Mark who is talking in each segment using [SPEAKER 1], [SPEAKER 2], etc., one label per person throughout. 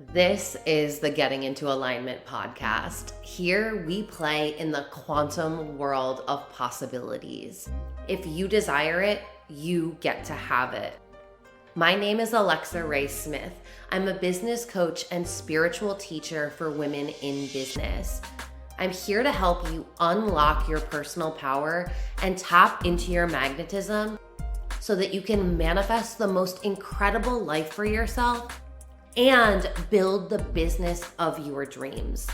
[SPEAKER 1] This is the Getting Into Alignment podcast. Here we play in the quantum world of possibilities. If you desire it, you get to have it. My name is Alexa Ray Smith. I'm a business coach and spiritual teacher for women in business. I'm here to help you unlock your personal power and tap into your magnetism so that you can manifest the most incredible life for yourself and build the business of your dreams.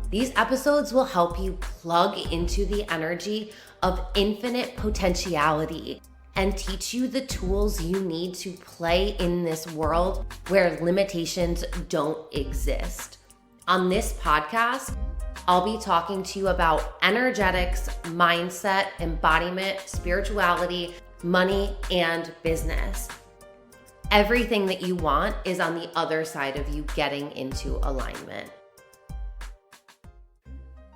[SPEAKER 1] These episodes will help you plug into the energy of infinite potentiality and teach you the tools you need to play in this world where limitations don't exist. On this podcast, I'll be talking to you about energetics, mindset, embodiment, spirituality, money, and business. Everything that you want is on the other side of you getting into alignment.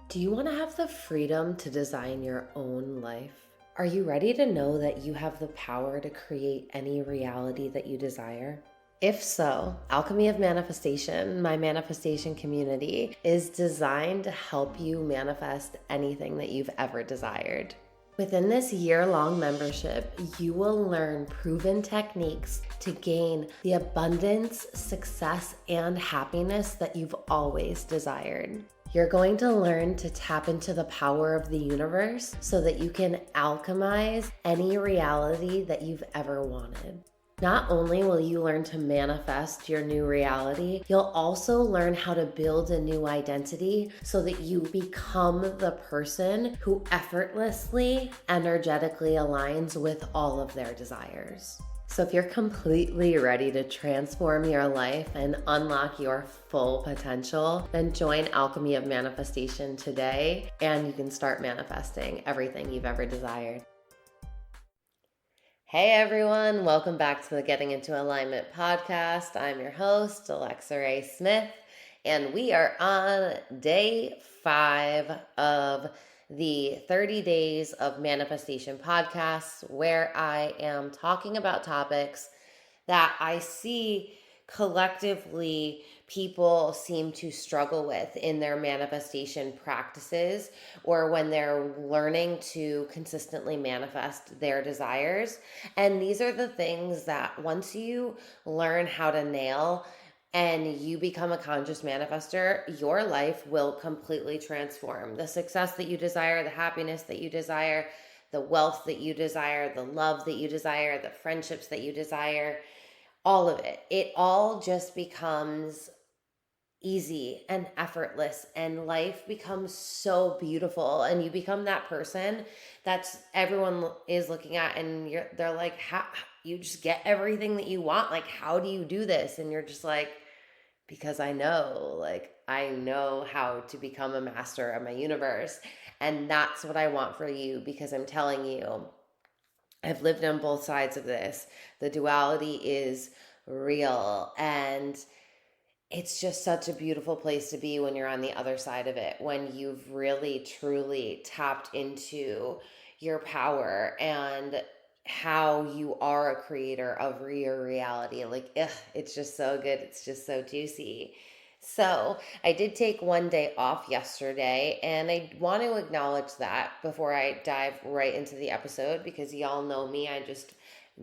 [SPEAKER 1] Do you want to have the freedom to design your own life? Are you ready to know that you have the power to create any reality that you desire? If so, Alchemy of Manifestation, my manifestation community, is designed to help you manifest anything that you've ever desired. Within this year-long membership, you will learn proven techniques to gain the abundance, success, and happiness that you've always desired. You're going to learn to tap into the power of the universe so that you can alchemize any reality that you've ever wanted. Not only will you learn to manifest your new reality, you'll also learn how to build a new identity so that you become the person who effortlessly, energetically aligns with all of their desires. So if you're completely ready to transform your life and unlock your full potential, then join Alchemy of Manifestation today, and you can start manifesting everything you've ever desired. Hey everyone, welcome back to the Getting Into Alignment podcast. I'm your host, Alexa Ray Smith, and we are on day 5 of the 30 Days of Manifestation podcasts, where I am talking about topics that I see collectively people seem to struggle with in their manifestation practices, or when they're learning to consistently manifest their desires. And these are the things that once you learn how to nail and you become a conscious manifester, your life will completely transform. The success that you desire, the happiness that you desire, the wealth that you desire, the love that you desire, the friendships that you desire, all of it. It all just becomes easy and effortless, and life becomes so beautiful, and you become that person that's everyone is looking at, and they're like, how you just get everything that you want, like how do you do this? And you're just like, because I know how to become a master of my universe. And that's what I want for you, because I'm telling you, I've lived on both sides of this. The duality is real, and it's just such a beautiful place to be when you're on the other side of it, when you've really, truly tapped into your power and how you are a creator of your reality. Like, it's just so good. It's just so juicy. So I did take one day off yesterday, and I want to acknowledge that before I dive right into the episode, because y'all know me, I just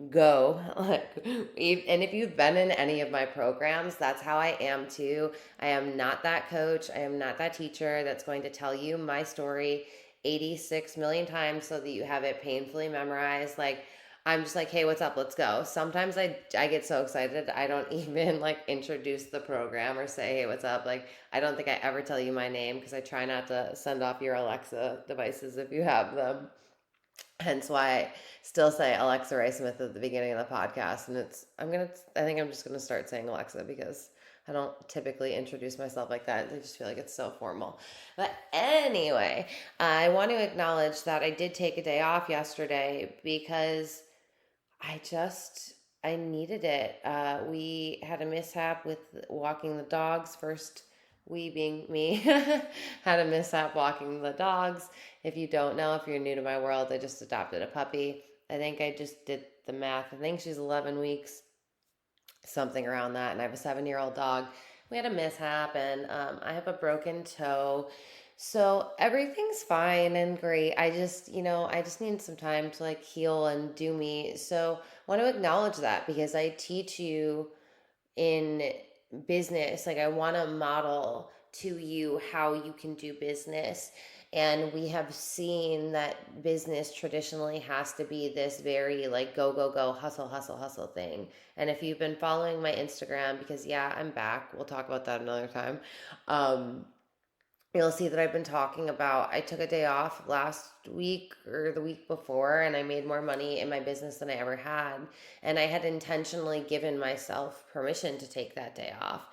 [SPEAKER 1] go. And if you've been in any of my programs, that's how I am too. I am not that coach. I am not that teacher that's going to tell you my story 86 million times so that you have it painfully memorized. Like, I'm just like, hey, what's up? Let's go. Sometimes I get so excited, I don't even like introduce the program or say, hey, what's up? Like, I don't think I ever tell you my name, because I try not to send off your Alexa devices if you have them. Hence why I still say Alexa Ray Smith at the beginning of the podcast. And I think I'm just going to start saying Alexa, because I don't typically introduce myself like that. I just feel like it's so formal. But anyway, I want to acknowledge that I did take a day off yesterday because I needed it. We had a mishap with walking the dogs. First, we being me, had a mishap walking the dogs. If you don't know, if you're new to my world, I just adopted a puppy. I think I just did the math. I think she's 11 weeks. something around that. And I have a 7-year-old dog. We had a mishap, and I have a broken toe. So everything's fine and great. I just need some time to like heal and do me. So I want to acknowledge that because I teach you in business. Like, I want to model to you how you can do business. And we have seen that business traditionally has to be this very like go, go, go, hustle, hustle, hustle thing. And if you've been following my Instagram, because yeah, I'm back, we'll talk about that another time. Um, You'll see that I've been talking about I took a day off last week or the week before, and I made more money in my business than I ever had. And I had intentionally given myself permission to take that day off.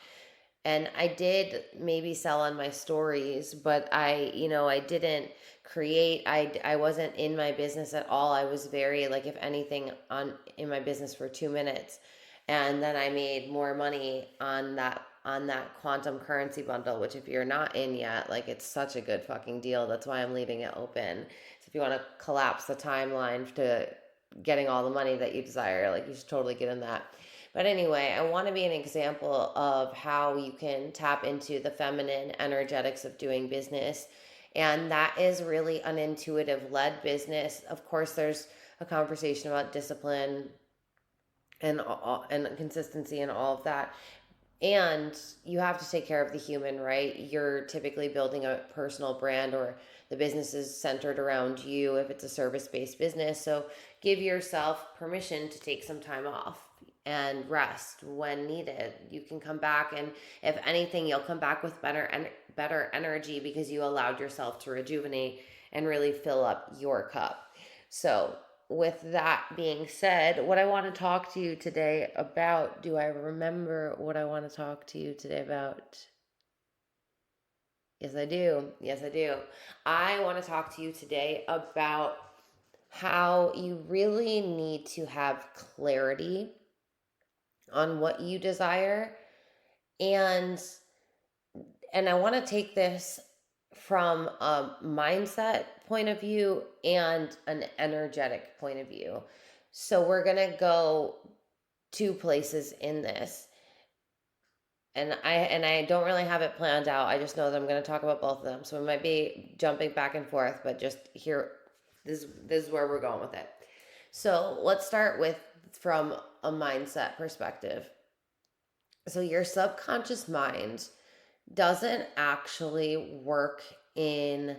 [SPEAKER 1] And I did maybe sell on my stories, but I didn't create. I wasn't in my business at all. I was very like, if anything, on in my business for 2 minutes, and then I made more money on that quantum currency bundle, which if you're not in yet, like, it's such a good fucking deal. That's why I'm leaving it open. So if you want to collapse the timeline to getting all the money that you desire, like, you should totally get in that. But anyway, I want to be an example of how you can tap into the feminine energetics of doing business. And that is really an intuitive led business. Of course, there's a conversation about discipline and consistency and all of that. And you have to take care of the human, right? You're typically building a personal brand, or the business is centered around you if it's a service-based business. So give yourself permission to take some time off and rest when needed. You can come back, and if anything, you'll come back with better energy because you allowed yourself to rejuvenate and really fill up your cup. So with that being said, what I want to talk to you today about, do I remember what I want to talk to you today about? Yes, I do. Yes, I do. I want to talk to you today about how you really need to have clarity on what you desire. And I want to take this from a mindset point of view and an energetic point of view. So we're going to go two places in this. And I don't really have it planned out. I just know that I'm going to talk about both of them. So we might be jumping back and forth, but just here, this is where we're going with it. So let's start with from a mindset perspective. So your subconscious mind doesn't actually work in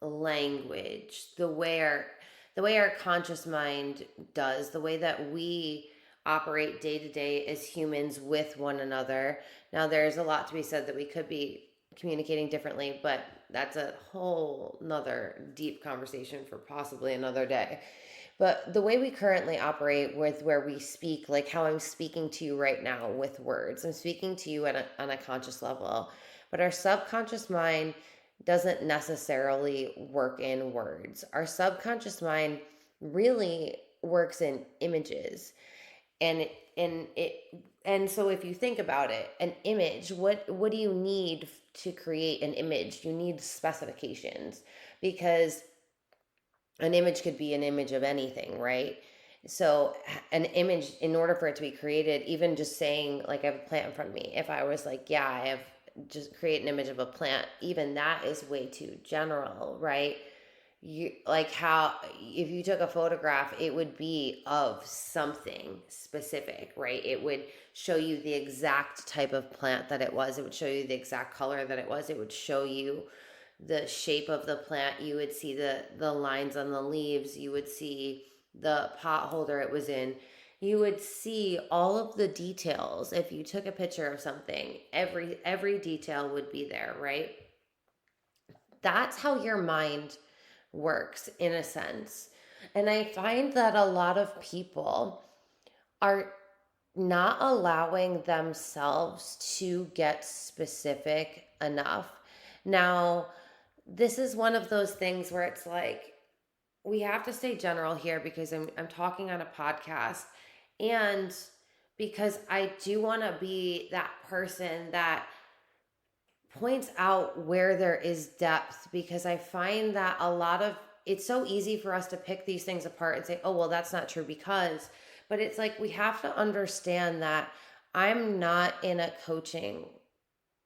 [SPEAKER 1] language the way our conscious mind does, the way that we operate day to day as humans with one another. Now, there's a lot to be said that we could be communicating differently, but that's a whole nother deep conversation for possibly another day. But the way we currently operate with where we speak, like how I'm speaking to you right now with words, I'm speaking to you on a conscious level. But our subconscious mind doesn't necessarily work in words. Our subconscious mind really works in images. And so if you think about it, an image, what do you need to create an image? You need specifications, because an image could be an image of anything, right? So an image, in order for it to be created, even just saying like I have a plant in front of me, if I was like, yeah, I have, just create an image of a plant, even that is way too general, right? You like how if you took a photograph, it would be of something specific, right? It would show you the exact type of plant that it was. It would show you the exact color that it was. It would show you the shape of the plant. You would see the lines on the leaves. You would see the pot holder it was in. You would see all of the details. If you took a picture of something, every detail would be there, right? That's how your mind works in a sense. And I find that a lot of people are not allowing themselves to get specific enough. Now, this is one of those things where it's like, we have to stay general here because I'm talking on a podcast, and because I do want to be that person that points out where there is depth, because I find that it's so easy for us to pick these things apart and say, oh, well, that's not true because, but it's like we have to understand that I'm not in a coaching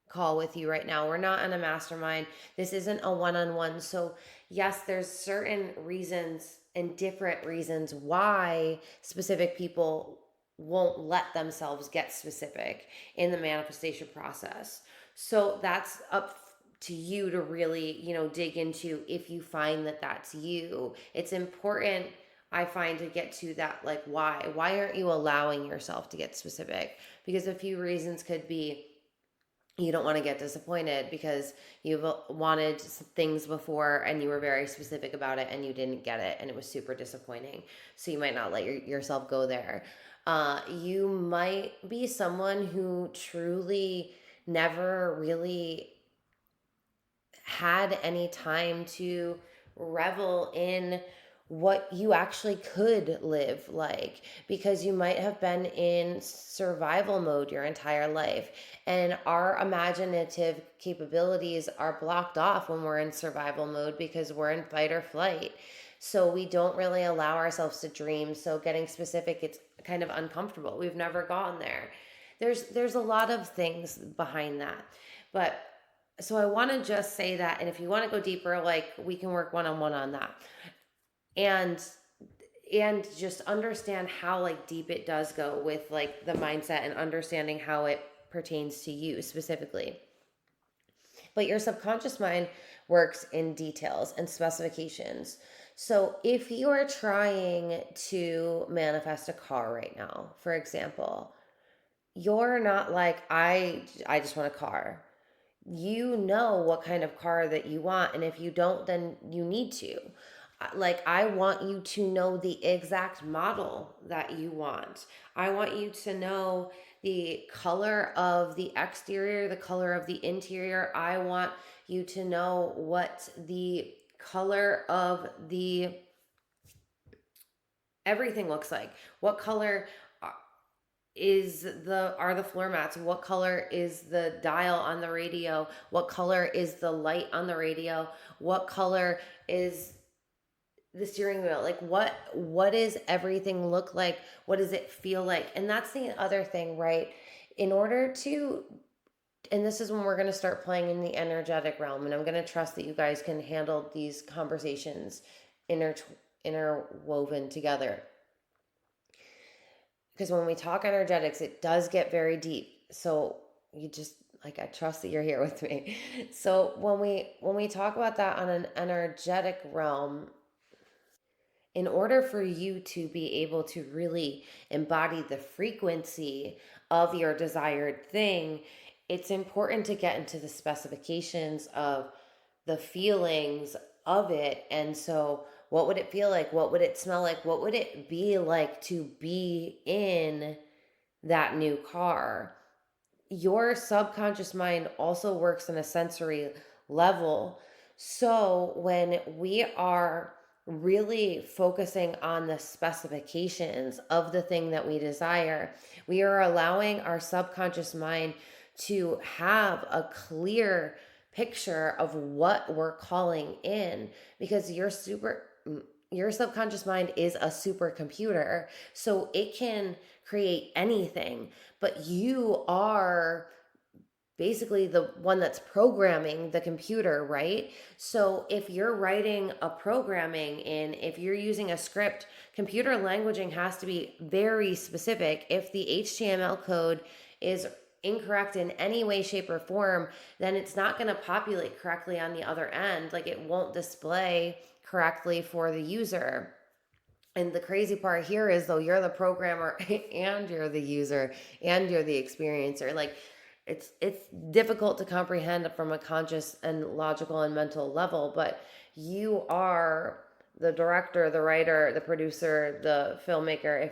[SPEAKER 1] call with you right now. We're not on a mastermind. This isn't a one-on-one. So, yes, there's certain reasons and different reasons why specific people won't let themselves get specific in the manifestation process. So, that's up to you to really, dig into if you find that that's you. It's important, I find, to get to that, like, why aren't you allowing yourself to get specific? Because a few reasons could be you don't want to get disappointed because you've wanted things before and you were very specific about it and you didn't get it and it was super disappointing. So you might not let yourself go there. You might be someone who truly never really had any time to revel in what you actually could live like, because you might have been in survival mode your entire life, and our imaginative capabilities are blocked off when we're in survival mode because we're in fight or flight. So we don't really allow ourselves to dream. So getting specific, it's kind of uncomfortable. We've never gone there. There's a lot of things behind that. But so I want to just say that, and if you want to go deeper, like, we can work one-on-one on that. And just understand how, like, deep it does go with, like, the mindset and understanding how it pertains to you specifically. But your subconscious mind works in details and specifications. So if you are trying to manifest a car right now, for example, you're not like, I just want a car. You know what kind of car that you want, and if you don't, then you need to. Like, I want you to know the exact model that you want. I want you to know the color of the exterior, the color of the interior. I want you to know what the color of the everything looks like. What color are the floor mats? What color is the dial on the radio? What color is the light on the radio? What color is the steering wheel? Like, what does everything look like? What does it feel like? And that's the other thing, right? In order to, and this is when we're going to start playing in the energetic realm, and I'm going to trust that you guys can handle these conversations interwoven together, because when we talk energetics, it does get very deep. So you just, like, I trust that you're here with me. So when we talk about that on an energetic realm, in order for you to be able to really embody the frequency of your desired thing, it's important to get into the specifications of the feelings of it. And so, what would it feel like? What would it smell like? What would it be like to be in that new car? Your subconscious mind also works in a sensory level. So when we are really focusing on the specifications of the thing that we desire, we are allowing our subconscious mind to have a clear picture of what we're calling in, because your subconscious mind is a supercomputer, so it can create anything, but you are basically the one that's programming the computer, right? So if you're writing a programming in, if you're using a script, computer languaging has to be very specific. If the HTML code is incorrect in any way, shape, or form, then it's not going to populate correctly on the other end. Like, it won't display correctly for the user. And the crazy part here is, though, you're the programmer and you're the user and you're the experiencer. Like, it's difficult to comprehend from a conscious and logical and mental level, but you are the director, the writer, the producer, the filmmaker.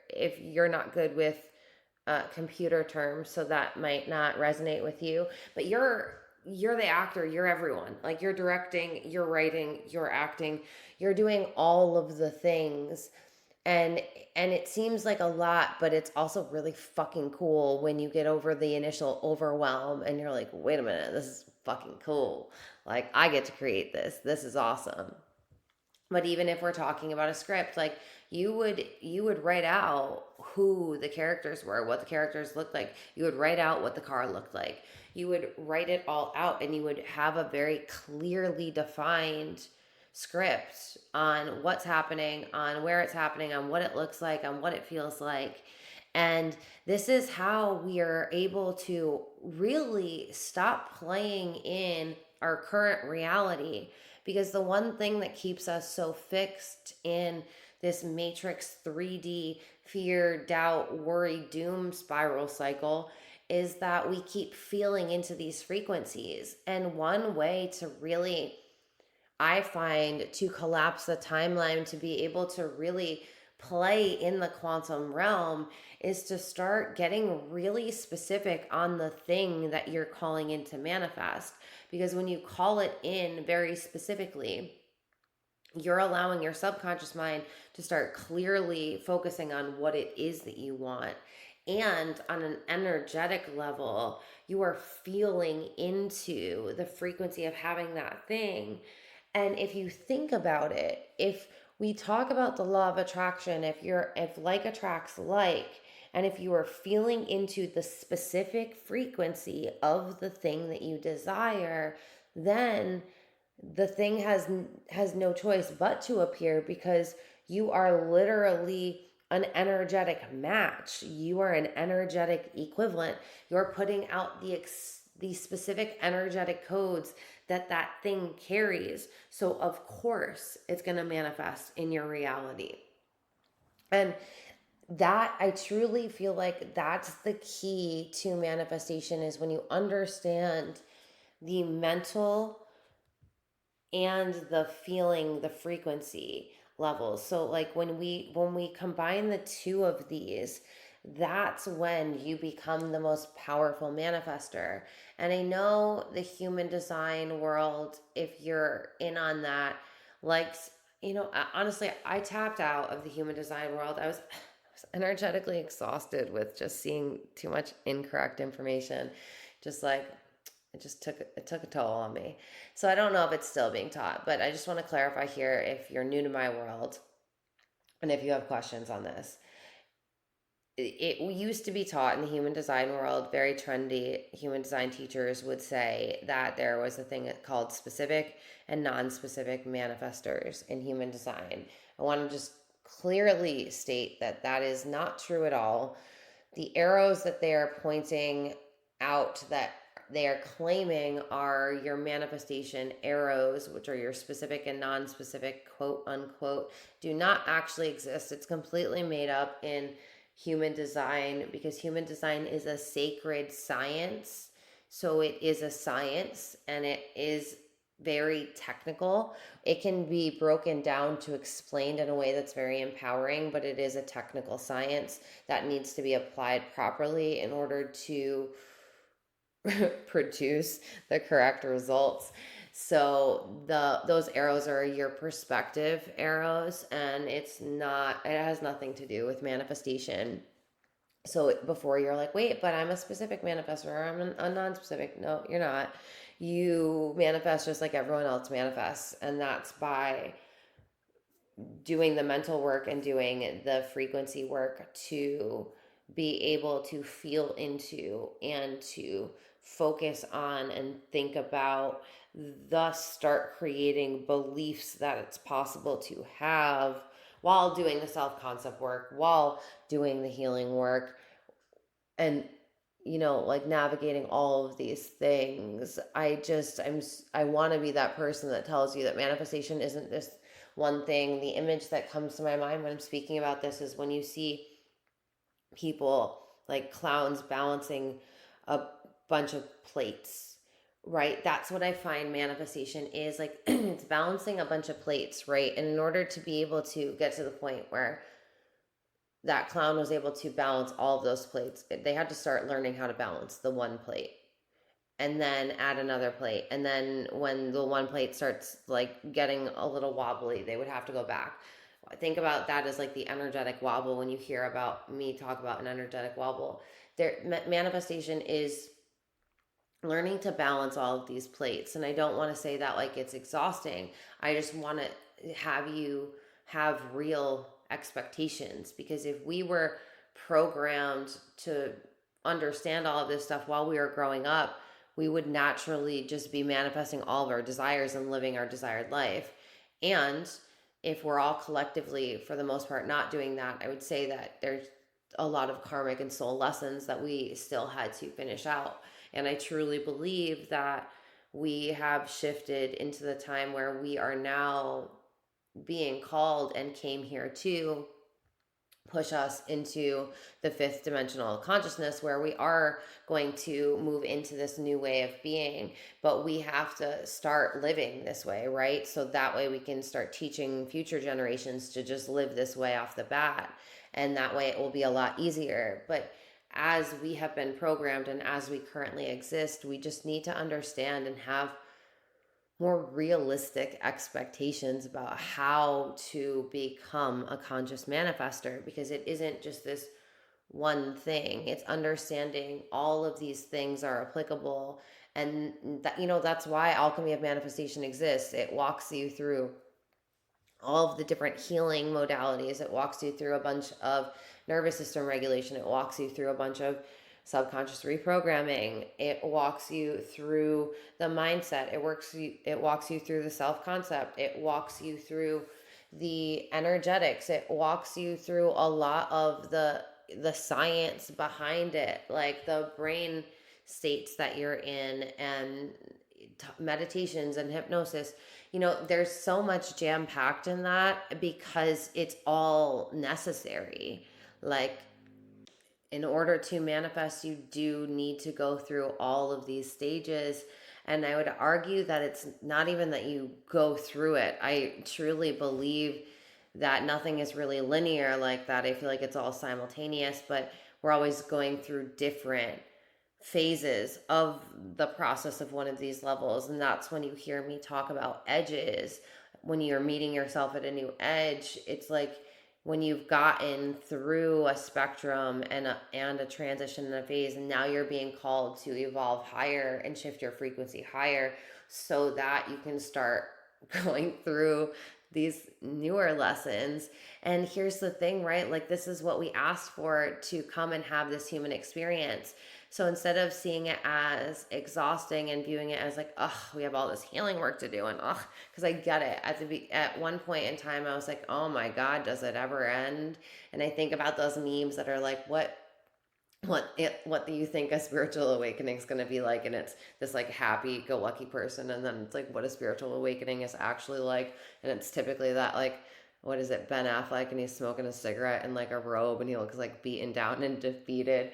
[SPEAKER 1] If you're not good with computer terms, so that might not resonate with you, but you're the actor, you're everyone. Like, you're directing, you're writing, you're acting, you're doing all of the things. And it seems like a lot, but it's also really fucking cool when you get over the initial overwhelm and you're like, wait a minute, this is fucking cool. Like, I get to create this. This is awesome. But even if we're talking about a script, like you would write out who the characters were, what the characters looked like. You would write out what the car looked like. You would write it all out, and you would have a very clearly defined script on what's happening, on where it's happening, on what it looks like, on what it feels like. And this is how we are able to really stop playing in our current reality, because the one thing that keeps us so fixed in this matrix 3D fear, doubt, worry, doom spiral cycle is that we keep feeling into these frequencies. And one way to really, I find, to collapse the timeline, to be able to really play in the quantum realm, is to start getting really specific on the thing that you're calling in to manifest. Because when you call it in very specifically, you're allowing your subconscious mind to start clearly focusing on what it is that you want. And on an energetic level, you are feeling into the frequency of having that thing. And if you think about it, if we talk about the law of attraction, if like attracts like, and if you are feeling into the specific frequency of the thing that you desire, then the thing has no choice but to appear, because you are literally an energetic match. You are an energetic equivalent. You're putting out the specific energetic codes that that thing carries. So of course it's going to manifest in your reality. And that, I truly feel like that's the key to manifestation, is when you understand the mental and the feeling, the frequency levels. So like when we combine the two of these, that's when you become the most powerful manifester. And I know the human design world, if you're in on that, likes, honestly, I tapped out of the human design world. I was energetically exhausted with just seeing too much incorrect information. Just like it took a toll on me. So I don't know if it's still being taught, but I just want to clarify here, if you're new to my world and if you have questions on this. It used to be taught in the human design world, very trendy human design teachers would say that there was a thing called specific and non-specific manifestors in human design. I want to just clearly state that that is not true at all. The arrows that they are pointing out, that they are claiming are your manifestation arrows, which are your specific and non-specific, quote unquote, do not actually exist. It's completely made up in human design, because human design is a sacred science. So it is a science, and it is very technical. It can be broken down to explained in a way that's very empowering, but it is a technical science that needs to be applied properly in order to produce the correct results. So those arrows are your perspective arrows, and it has nothing to do with manifestation. So before you're like, wait, but I'm a specific manifestor, or I'm a non-specific. No, you're not. You manifest just like everyone else manifests, and that's by doing the mental work and doing the frequency work to be able to feel into and to focus on and think about, thus start creating beliefs that it's possible to have while doing the self-concept work, while doing the healing work, and like navigating all of these things. I want to be that person that tells you that manifestation isn't this one thing. The image that comes to my mind when I'm speaking about this is when you see people like clowns balancing a bunch of plates, right? That's what I find manifestation is like. It's balancing a bunch of plates, right? And in order to be able to get to the point where that clown was able to balance all of those plates, they had to start learning how to balance the one plate and then add another plate. And then when the one plate starts like getting a little wobbly, they would have to go back. I think about that as like the energetic wobble. When you hear about me talk about an energetic wobble, manifestation is learning to balance all of these plates. And I don't want to say that like it's exhausting. I just want to have you have real expectations, because if we were programmed to understand all of this stuff while we were growing up, we would naturally just be manifesting all of our desires and living our desired life. And if we're all collectively, for the most part, not doing that, I would say that there's a lot of karmic and soul lessons that we still had to finish out. And I truly believe that we have shifted into the time where we are now being called and came here to push us into the fifth dimensional consciousness, where we are going to move into this new way of being. But we have to start living this way, right? So that way we can start teaching future generations to just live this way off the bat, and that way it will be a lot easier. But as we have been programmed and as we currently exist, we just need to understand and have more realistic expectations about how to become a conscious manifester, because it isn't just this one thing. It's understanding all of these things are applicable. And that, that's why alchemy of manifestation exists. It walks you through all of the different healing modalities. It walks you through a bunch of nervous system regulation. It walks you through a bunch of subconscious reprogramming. It walks you through the mindset. It walks you through the self-concept. It walks you through the energetics. It walks you through a lot of the science behind it, like the brain states that you're in, and meditations and hypnosis. There's so much jam packed in that, because it's all necessary. Like, in order to manifest, you do need to go through all of these stages. And I would argue that it's not even that you go through it. I truly believe that nothing is really linear like that. I feel like it's all simultaneous, but we're always going through different phases of the process of one of these levels. And that's when you hear me talk about edges. When you're meeting yourself at a new edge, it's like when you've gotten through a spectrum and a transition and a phase, and now you're being called to evolve higher and shift your frequency higher, so that you can start going through these newer lessons. And here's the thing, right? Like, this is what we asked for, to come and have this human experience. So instead of seeing it as exhausting and viewing it as like, oh, we have all this healing work to do, and because I get it. At one point in time, I was like, oh my God, does it ever end? And I think about those memes that are like, what do you think a spiritual awakening is going to be like? And it's this like happy-go-lucky person, and then it's like what a spiritual awakening is actually like, and it's typically that, like, what is it, Ben Affleck, and he's smoking a cigarette in like a robe, and he looks like beaten down and defeated.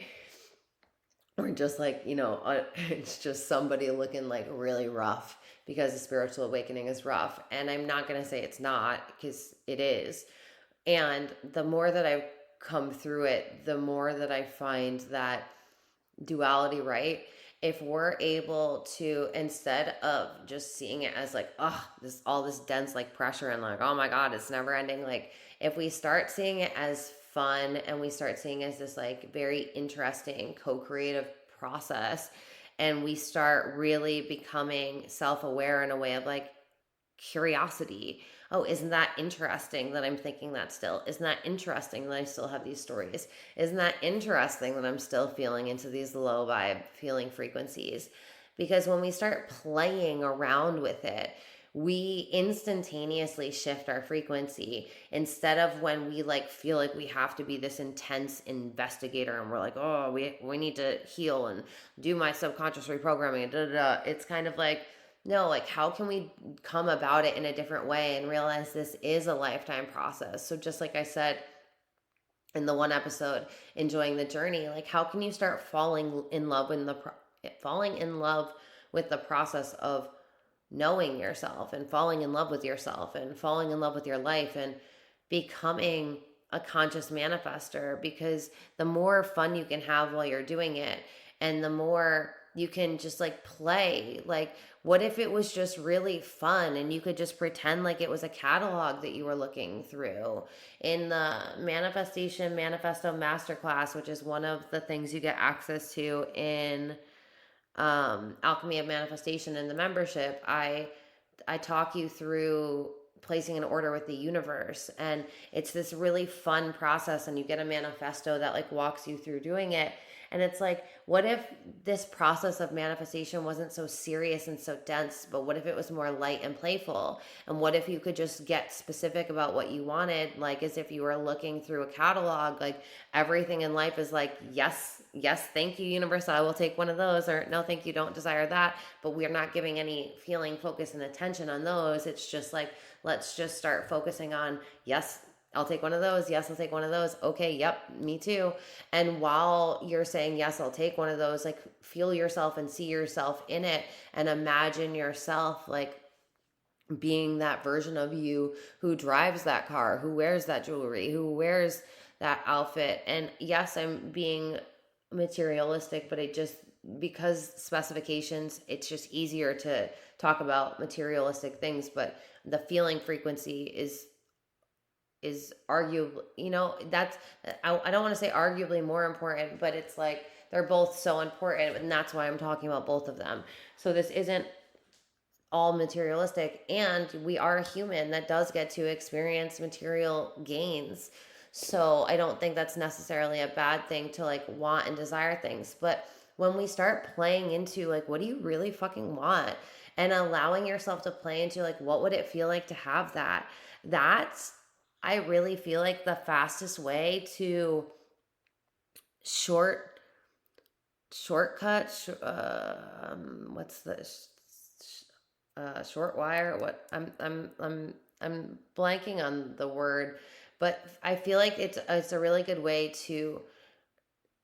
[SPEAKER 1] Or just like, it's just somebody looking like really rough, because the spiritual awakening is rough. And I'm not going to say it's not, because it is. And the more that I've come through it, the more that I find that duality, right? If we're able to, instead of just seeing it as like, all this dense like pressure and like, oh my God, it's never ending. Like, if we start seeing it as fun, and we start seeing it as this like very interesting co-creative process, and we start really becoming self-aware in a way of like curiosity. Oh, isn't that interesting that I'm thinking that still? Isn't that interesting that I still have these stories? Isn't that interesting that I'm still feeling into these low vibe feeling frequencies? Because when we start playing around with it, we instantaneously shift our frequency, instead of when we like feel like we have to be this intense investigator, and we're like, oh, we need to heal and do my subconscious reprogramming and da da da. It's kind of like, no, like, how can we come about it in a different way and realize this is a lifetime process? So just like I said in the one episode, enjoying the journey, like, how can you start falling in love with the process of knowing yourself, and falling in love with yourself, and falling in love with your life, and becoming a conscious manifester? Because the more fun you can have while you're doing it, and the more you can just like play, like, what if it was just really fun and you could just pretend like it was a catalog that you were looking through? In the Manifesto Masterclass, which is one of the things you get access to in Alchemy of Manifestation in the membership, I talk you through placing an order with the universe. And it's this really fun process, and you get a manifesto that like walks you through doing it. And it's like, what if this process of manifestation wasn't so serious and so dense, but what if it was more light and playful? And what if you could just get specific about what you wanted, like as if you were looking through a catalog, like everything in life is like, yes, yes, thank you, universe, I will take one of those, or no, thank you, don't desire that. But we're not giving any feeling, focus, and attention on those. It's just like, let's just start focusing on, yes, I'll take one of those. Yes, I'll take one of those. Okay, yep, me too. And while you're saying, yes, I'll take one of those, like feel yourself and see yourself in it, and imagine yourself like being that version of you who drives that car, who wears that jewelry, who wears that outfit. And yes, I'm being materialistic, but it just, because specifications, it's just easier to talk about materialistic things, but the feeling frequency is arguably, that's, I don't want to say arguably more important, but it's like they're both so important, and that's why I'm talking about both of them. So this isn't all materialistic, and we are a human that does get to experience material gains. So I don't think that's necessarily a bad thing to like want and desire things. But when we start playing into like, what do you really fucking want? And allowing yourself to play into like, what would it feel like to have that? That's, I really feel like the fastest way to shortcut, what's this? Short wire. What I'm blanking on the word, but I feel like it's a really good way to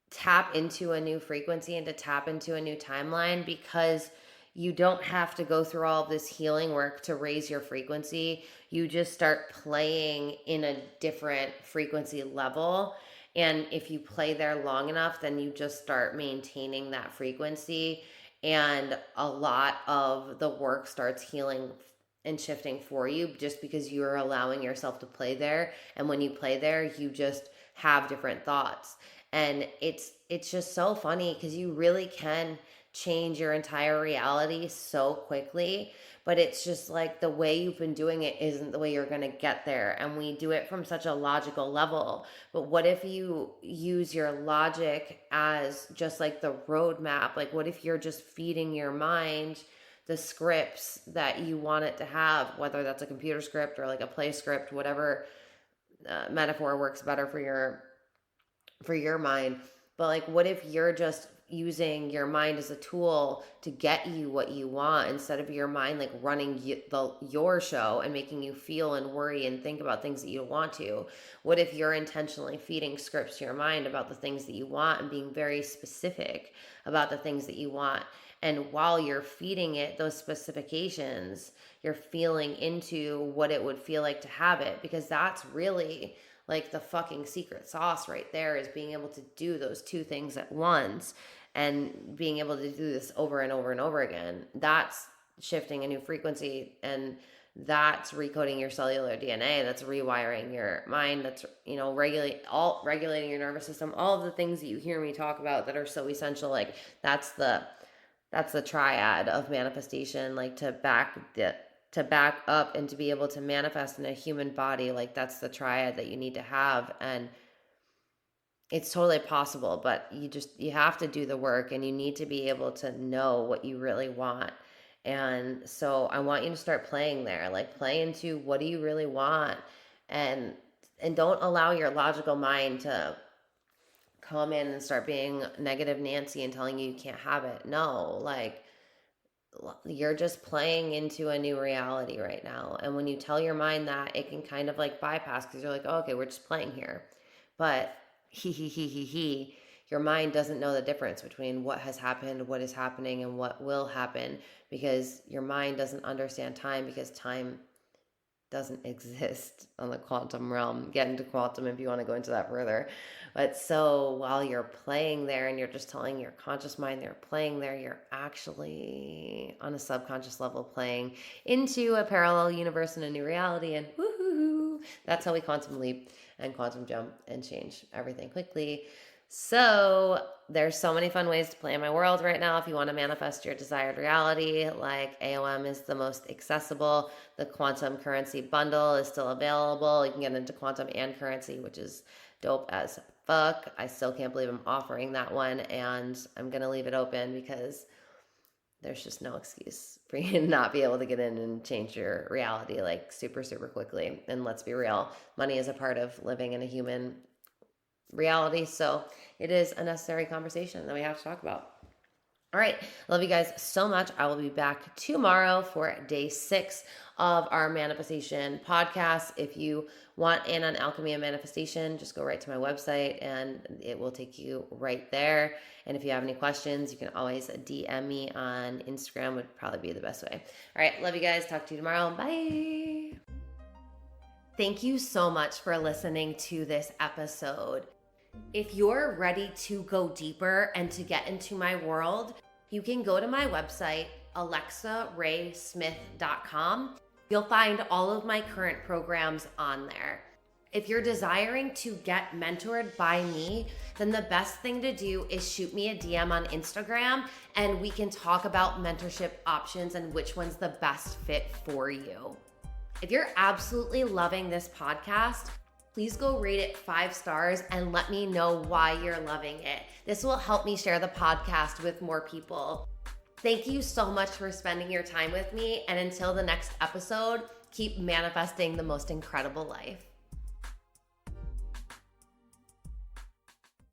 [SPEAKER 1] tap into a new frequency and to tap into a new timeline, because you don't have to go through all of this healing work to raise your frequency. You just start playing in a different frequency level. And if you play there long enough, then you just start maintaining that frequency. And a lot of the work starts healing and shifting for you, just because you're allowing yourself to play there. And when you play there, you just have different thoughts. And it's just so funny, because you really can change your entire reality so quickly. But it's just like the way you've been doing it isn't the way you're going to get there. And we do it from such a logical level. But what if you use your logic as just like the roadmap? Like, what if you're just feeding your mind the scripts that you want it to have, whether that's a computer script or like a play script, whatever metaphor works better for your mind. But like, what if you're just using your mind as a tool to get you what you want, instead of your mind like running your show and making you feel and worry and think about things that you don't want to? What if you're intentionally feeding scripts to your mind about the things that you want, and being very specific about the things that you want? And while you're feeding it those specifications, you're feeling into what it would feel like to have it, because that's really like the fucking secret sauce right there, is being able to do those two things at once, and being able to do this over and over and over again. That's shifting a new frequency, and that's recoding your cellular DNA. That's rewiring your mind. That's, regulating your nervous system. All of the things that you hear me talk about that are so essential. Like that's the triad of manifestation. Like to back up and to be able to manifest in a human body, like that's the triad that you need to have. And it's totally possible, but you have to do the work, and you need to be able to know what you really want. And so I want you to start playing there, like play into what do you really want, and don't allow your logical mind to come in and start being negative Nancy and telling you can't have it. No, like you're just playing into a new reality right now. And when you tell your mind that, it can kind of like bypass, because you're like, oh, okay, we're just playing here. But your mind doesn't know the difference between what has happened, what is happening, and what will happen, because your mind doesn't understand time, because time doesn't exist on the quantum realm. Get into quantum if you want to go into that further. But so while you're playing there and you're just telling your conscious mind they're playing there, you're actually on a subconscious level playing into a parallel universe and a new reality. And woohoo! That's how we quantum leap and quantum jump and change everything quickly. So there's so many fun ways to play in my world right now. If you want to manifest your desired reality, like AOM is the most accessible. The quantum currency bundle is still available. You can get into quantum and currency, which is dope as fuck. I still can't believe I'm offering that one, and I'm going to leave it open because there's just no excuse for you to not be able to get in and change your reality like super, super quickly. And let's be real, money is a part of living in a human reality. So it is a necessary conversation that we have to talk about. All right. Love you guys so much. I will be back tomorrow for day 6 of our manifestation podcast. If you want in on alchemy and manifestation, just go right to my website and it will take you right there. And if you have any questions, you can always DM me on Instagram, would probably be the best way. All right. Love you guys. Talk to you tomorrow. Bye. Thank you so much for listening to this episode. If you're ready to go deeper and to get into my world, you can go to my website, alexaraysmith.com. You'll find all of my current programs on there. If you're desiring to get mentored by me, then the best thing to do is shoot me a DM on Instagram and we can talk about mentorship options and which one's the best fit for you. If you're absolutely loving this podcast, please go rate it 5 stars and let me know why you're loving it. This will help me share the podcast with more people. Thank you so much for spending your time with me. And until the next episode, keep manifesting the most incredible life.